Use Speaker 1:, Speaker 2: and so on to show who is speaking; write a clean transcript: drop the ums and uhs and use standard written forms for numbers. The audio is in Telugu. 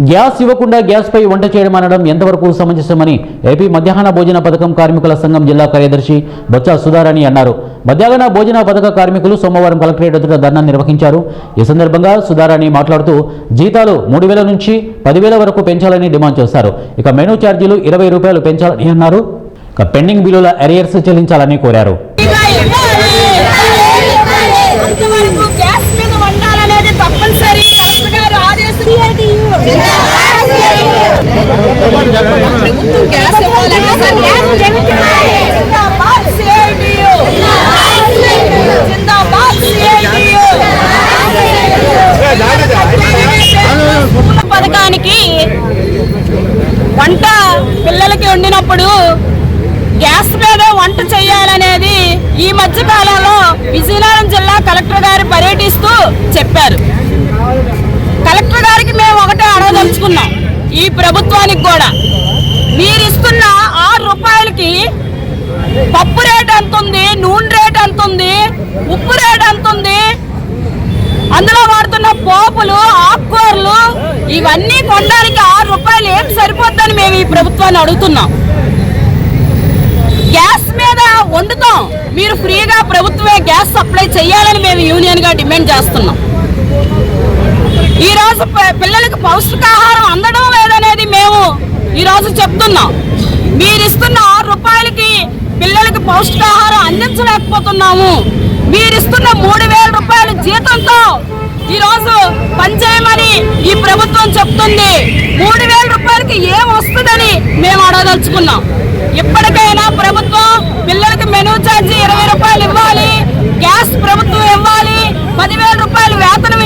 Speaker 1: గ్యాస్ ఇవ్వకుండా గ్యాస్పై వంట చేయడం అనడం ఎంతవరకు సమంజసమని ఏపీ మధ్యాహ్న భోజన పథకం కార్మికుల సంఘం జిల్లా కార్యదర్శి బొత్స సుధారాణి అన్నారు. మధ్యాహ్న భోజన పథక కార్మికులు సోమవారం కలెక్టరేట్ ఎదుట ధర్నా నిర్వహించారు. ఈ సందర్భంగా సుధారాణి మాట్లాడుతూ జీతాలు 3,000 నుంచి 10,000 వరకు పెంచాలని డిమాండ్ చేశారు. ఇక మెనూ ఛార్జీలు 20 రూపాయలు పెంచాలని అన్నారు. ఇక పెండింగ్ బిల్లుల అరియర్స్ చెల్లించాలని కోరారు.
Speaker 2: పథకానికి వంట పిల్లలకి వండినప్పుడు గ్యాస్ మీద వంట చేయాలనేది ఈ మధ్య కాలంలో విజయనగరం జిల్లా కలెక్టర్ గారు పర్యటిస్తూ చెప్పారు. కలెక్టర్ గారికి మేము ఒకటే అడగదలుచుకున్నాం, ఈ ప్రభుత్వానికి కూడా మీరు ఇస్తున్న 6 రూపాయలకి పప్పు రేట్ ఎంత ఉంది, నూనె రేట్ ఎంత ఉంది, ఉప్పు రేట్ ఎంత ఉంది, అందులో వాడుతున్న పోపులు, ఆకుకూరలు ఇవన్నీ కొనడానికి 6 రూపాయలు ఏం సరిపోద్దని మేము ఈ ప్రభుత్వాన్ని అడుగుతున్నాం. గ్యాస్ మీద వండుతాం, మీరు ఫ్రీగా ప్రభుత్వమే గ్యాస్ సప్లై చేయాలని మేము యూనియన్ గా డిమాండ్ చేస్తున్నాం. ఈ రోజు పిల్లలకు పౌష్టికాహారం అందడం లేదనేది మేము ఈ రోజు చెప్తున్నాం. మీరు ఇస్తున్న 6 రూపాయలకి పిల్లలకి పౌష్టికాహారం అందించలేకపోతున్నాము. మీరిస్తున్న 3,000 రూపాయల జీతంతో ఈ రోజు పనిచేయమని ఈ ప్రభుత్వం చెప్తుంది. 3,000 రూపాయలకి ఏం వస్తుందని మేము అడగదలుచుకున్నాం. ఇప్పటికైనా ప్రభుత్వం పిల్లలకి మెనూ ఛార్జీ 20 రూపాయలు ఇవ్వాలి, గ్యాస్ ప్రభుత్వం ఇవ్వాలి, 10,000 రూపాయలు వేతనం